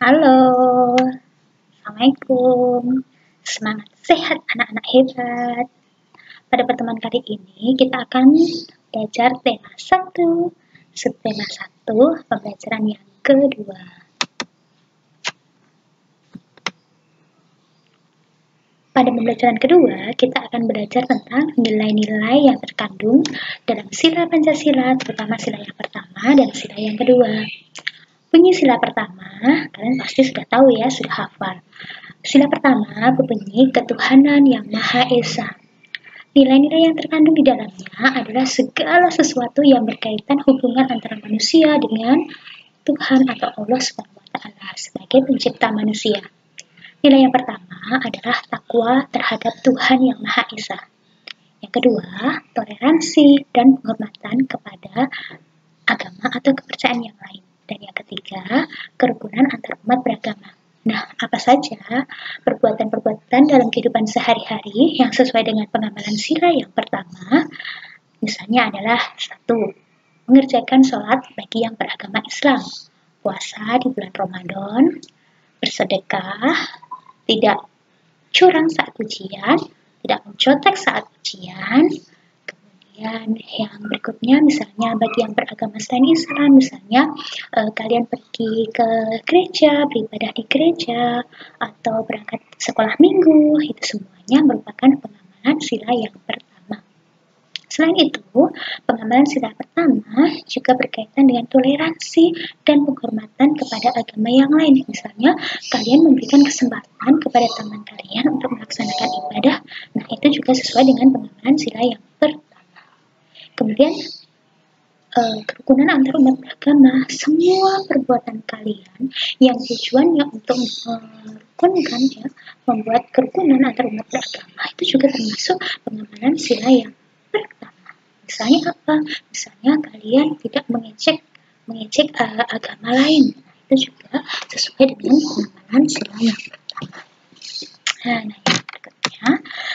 Halo, Assalamualaikum. Semangat sehat anak-anak hebat. Pada pertemuan kali ini kita akan belajar tema 1, subtema 1, pembelajaran yang kedua. Pada pembelajaran kedua, kita akan belajar tentang nilai-nilai yang terkandung dalam sila Pancasila, terutama sila yang pertama dan sila yang kedua. Bunyi sila pertama, kalian pasti sudah tahu ya, sudah hafal. Sila pertama berbunyi ketuhanan yang Maha Esa. Nilai-nilai yang terkandung di dalamnya adalah segala sesuatu yang berkaitan hubungan antara manusia dengan Tuhan atau Allah SWT sebagai pencipta manusia. Nilai yang pertama adalah takwa terhadap Tuhan yang Maha Esa. Yang kedua, toleransi dan penghormatan kepada agama atau kepercayaan yang lain. Dan yang ketiga, kerukunan antar umat beragama. Nah, apa saja perbuatan-perbuatan dalam kehidupan sehari-hari yang sesuai dengan pengamalan sila yang pertama? Misalnya adalah 1. Mengerjakan sholat bagi yang beragama Islam, puasa di bulan Ramadan, bersedekah, tidak curang saat ujian, tidak mencontek saat ujian. Kemudian yang berikutnya misalnya bagi yang beragama selain Islam, misalnya kalian pergi ke gereja, beribadah di gereja, atau berangkat sekolah minggu, itu semuanya merupakan pengamalan sila yang pertama. Selain itu, pengamalan sila pertama juga berkaitan dengan toleransi dan penghormatan kepada agama yang lain. Misalnya, kalian memberikan kesempatan kepada teman kalian untuk melaksanakan ibadah, nah itu juga sesuai dengan pengamalan sila yang pertama. Kemudian kerukunan antar umat beragama, semua perbuatan kalian yang tujuannya untuk merukunkan ya, membuat kerukunan antar umat beragama itu juga termasuk pengamalan sila yang pertama. Misalnya apa? Misalnya kalian tidak mengecek agama lain, nah, itu juga sesuai dengan pengamalan sila yang pertama. Nah, yang berikutnya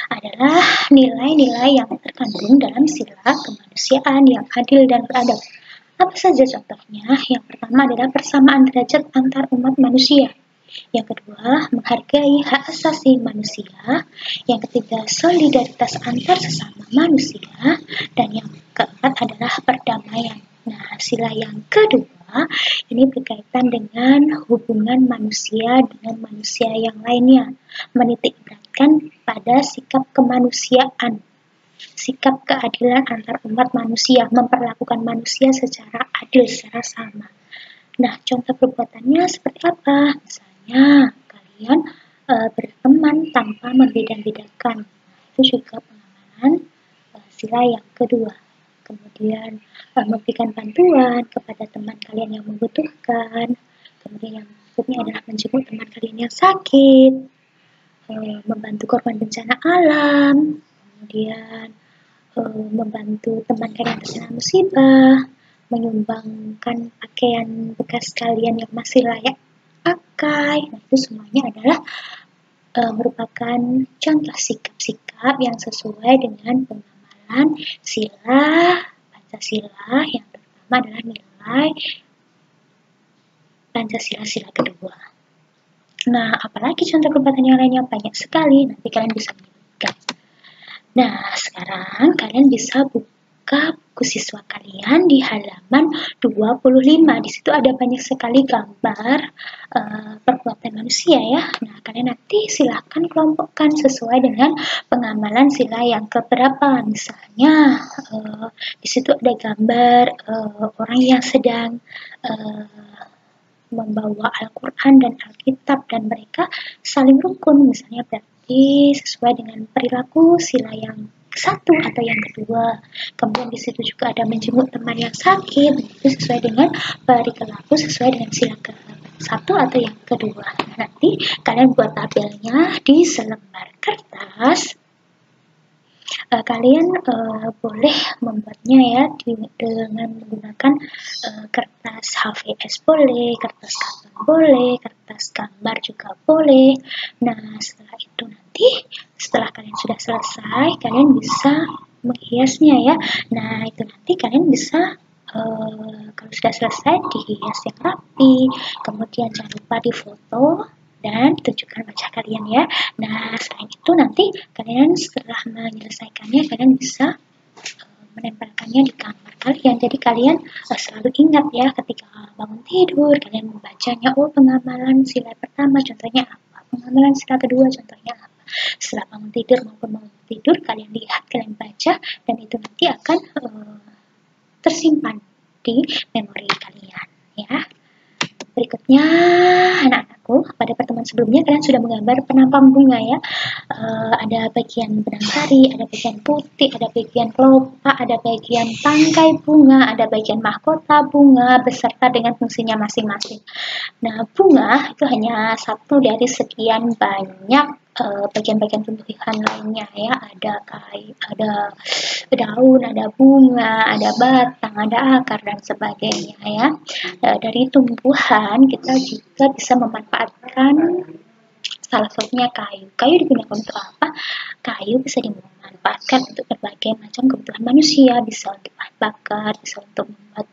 adalah nilai-nilai yang terkandung dalam sila kemanusiaan yang adil dan beradab. Apa saja contohnya? Yang pertama adalah persamaan derajat antar umat manusia. Yang kedua, menghargai hak asasi manusia. Yang ketiga, solidaritas antar sesama manusia. Dan yang keempat adalah perdamaian. Nah, sila yang kedua ini berkaitan dengan hubungan manusia dengan manusia yang lainnya, menitikberatkan pada sikap kemanusiaan, sikap keadilan antar umat manusia, memperlakukan manusia secara adil, secara sama. Nah, contoh perbuatannya seperti apa? Misalnya, kalian berteman tanpa membeda-bedakan. Nah, itu juga pengamalan sila yang kedua. Kemudian memberikan bantuan kepada teman kalian yang membutuhkan. Kemudian yang berikutnya adalah menjenguk teman kalian yang sakit, membantu korban bencana alam, kemudian membantu teman kalian terkena musibah, menyumbangkan pakaian bekas kalian yang masih layak pakai. Nah, itu semuanya adalah merupakan contoh sikap-sikap yang sesuai dengan pengamalan sila Pancasila. Yang pertama adalah nilai Pancasila sila kedua. Nah, apalagi contoh perbuatan yang lainnya banyak sekali, nanti kalian bisa menyebutkan. Nah, sekarang kalian bisa buka buku siswa kalian di halaman 25. Di situ ada banyak sekali gambar perbuatan manusia ya. Nah, kalian nanti silahkan kelompokkan sesuai dengan pengamalan sila yang keberapa. Misalnya, di situ ada gambar orang yang sedang membawa Al-Quran dan Alkitab dan mereka saling rukun, misalnya berarti sesuai dengan perilaku sila yang satu atau yang kedua. Kemudian di situ juga ada menjenguk teman yang sakit, itu sesuai dengan perilaku sesuai dengan sila ke satu atau yang kedua. Nah, nanti kalian buat tabelnya di selembar kertas. Kalian boleh membuatnya ya dengan menggunakan kertas HVS boleh, kertas karton boleh, kertas gambar juga boleh. Nah, setelah itu nanti setelah kalian sudah selesai, kalian bisa menghiasnya ya. Nah, itu nanti kalian bisa kalau sudah selesai dihias yang rapi, kemudian jangan lupa difoto dan tunjukkan wajah kalian ya. Nah, selain itu nanti kalian setelah menyelesaikannya, kalian bisa menempelkannya di kamar kalian. Jadi kalian selalu ingat ya, ketika bangun tidur kalian membacanya. Oh, pengamalan sila pertama contohnya apa, pengamalan sila kedua contohnya apa. Setelah bangun tidur maupun bangun tidur kalian lihat, kalian baca, dan itu nanti akan tersimpan di memori kalian ya. Berikutnya, anak-anakku, pada pertemuan sebelumnya kalian sudah menggambar penampang bunga ya. Ada bagian benang sari, ada bagian putih, ada bagian kelopak, ada bagian tangkai bunga, ada bagian mahkota bunga beserta dengan fungsinya masing-masing. Nah, bunga itu hanya satu dari sekian banyak bagian-bagian tumbuhan lainnya ya. Ada daun, ada bunga, ada batang, ada akar dan sebagainya ya. Dari tumbuhan kita juga bisa memanfaatkan salah satunya kayu. Kayu digunakan untuk apa? Kayu bisa dimanfaatkan untuk berbagai macam kebutuhan manusia, bisa untuk bahan bakar, bisa untuk membuat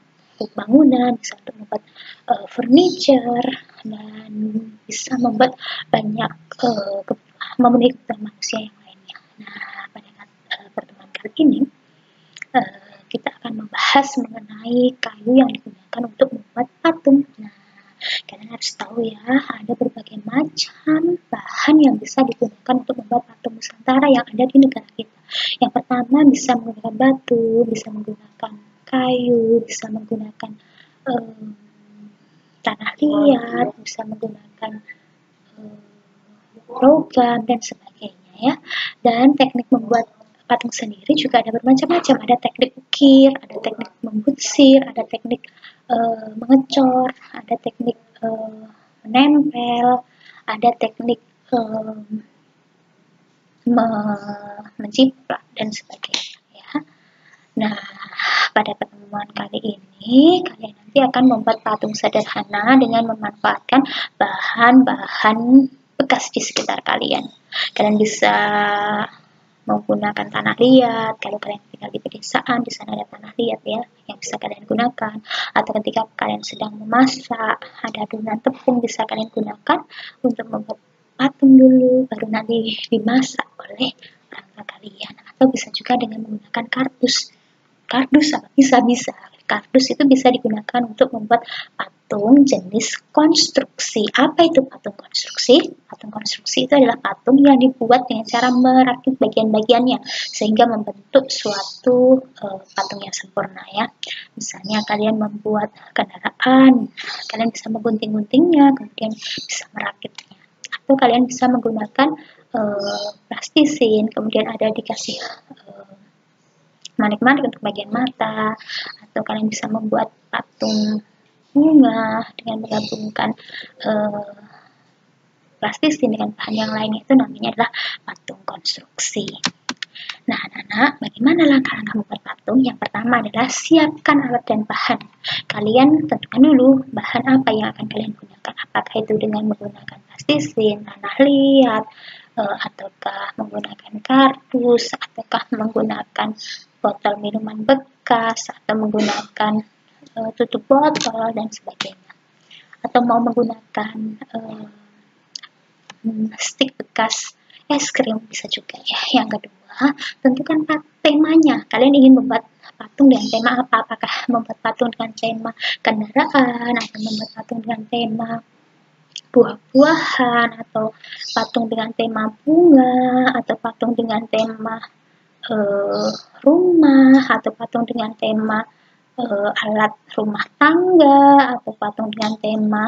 bangunan, bisa untuk membuat furniture, dan bisa membuat banyak memenuhi kebutuhan manusia yang lainnya. Nah, pada pertemuan kali ini kita akan membahas mengenai kayu yang digunakan untuk membuat patung. Nah, kalian harus tahu ya, ada berbagai macam bahan yang bisa digunakan untuk membuat patung Nusantara yang ada di negara kita. Yang pertama bisa menggunakan batu, bisa menggunakan kayu, bisa menggunakan tanah liat, bisa menggunakan logam dan sebagainya ya. Dan teknik membuat patung sendiri juga ada bermacam-macam. Ada teknik ukir, ada teknik membutsir, ada teknik mengecor, ada teknik menempel, ada teknik menciplak dan sebagainya ya. Nah, pada pertemuan kali ini kalian nanti akan membuat patung sederhana dengan memanfaatkan bahan-bahan bekas di sekitar kalian. Kalian bisa menggunakan tanah liat, kalau kalian tinggal di pedesaan, di sana ada tanah liat ya, yang bisa kalian gunakan. Atau ketika kalian sedang memasak, ada adonan tepung bisa kalian gunakan untuk membuat patung dulu, baru nanti dimasak oleh orang tua kalian. Atau bisa juga dengan menggunakan kardus. Kardus bisa. Kardus itu bisa digunakan untuk membuat patung jenis konstruksi. Apa itu patung konstruksi? Patung konstruksi itu adalah patung yang dibuat dengan cara merakit bagian-bagiannya sehingga membentuk suatu patung yang sempurna ya. Misalnya kalian membuat kendaraan, kalian bisa menggunting-guntingnya, kemudian bisa merakitnya. Atau kalian bisa menggunakan plastisin, kemudian ada dikasih manik-manik untuk bagian mata, atau kalian bisa membuat patung bunga dengan menggabungkan plastisin dengan bahan yang lainnya, itu namanya adalah patung konstruksi. Nah, anak-anak, bagaimana langkah-langkah membuat patung? Yang pertama adalah siapkan alat dan bahan. Kalian tentukan dulu bahan apa yang akan kalian gunakan. Apakah itu dengan menggunakan plastisin, tanah liat, ataukah menggunakan kardus, ataukah menggunakan botol minuman bekas, atau menggunakan tutup botol dan sebagainya. Atau mau menggunakan stik bekas es krim bisa juga ya. Yang kedua, tentukan temanya. Kalian ingin membuat patung dengan tema apa? Apakah membuat patung dengan tema kendaraan, atau membuat patung dengan tema buah-buahan, atau patung dengan tema bunga, atau patung dengan tema rumah, atau patung dengan tema alat rumah tangga, atau patung dengan tema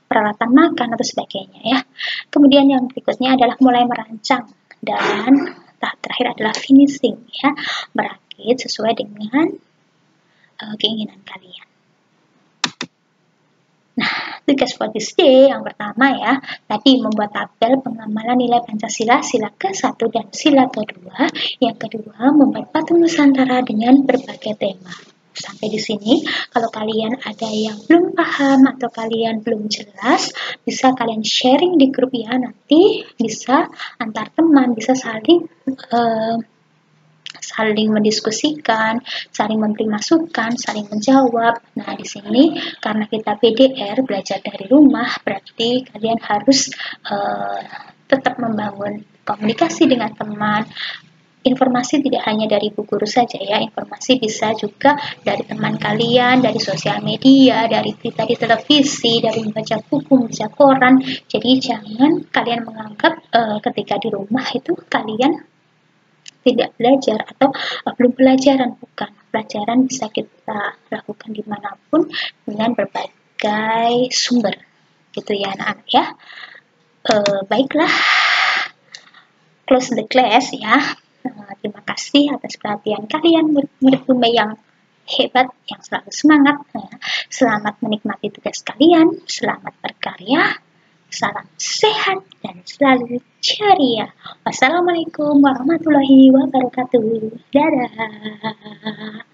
peralatan makan atau sebagainya ya. Kemudian yang berikutnya adalah mulai merancang, dan tahap terakhir adalah finishing ya, merakit sesuai dengan keinginan kalian. Nah, tugas for this day yang pertama ya, tadi membuat tabel pengamalan nilai Pancasila sila ke-1 dan sila ke-2. Yang kedua, membuat patung Nusantara dengan berbagai tema. Sampai di sini, kalau kalian ada yang belum paham atau kalian belum jelas, bisa kalian sharing di grup ya, nanti bisa antar teman, bisa saling saling mendiskusikan, saling memberi masukan, saling menjawab. Nah, di sini karena kita PDR, belajar dari rumah, berarti kalian harus tetap membangun komunikasi dengan teman. Informasi tidak hanya dari ibu guru saja ya, informasi bisa juga dari teman kalian, dari sosial media, dari berita di televisi, dari membaca buku, membaca koran. Jadi jangan kalian menganggap ketika di rumah itu kalian tidak belajar atau belum pelajaran, bukan. Pelajaran bisa kita lakukan dimanapun dengan berbagai sumber, gitu ya anak-anak ya. Baiklah, close the class ya. Terima kasih atas perhatian kalian, murid-murid Bunda yang hebat, yang selalu semangat. Selamat menikmati tugas kalian, selamat berkarya, salam sehat dan selalu ceria. Wassalamualaikum warahmatullahi wabarakatuh. Dadah.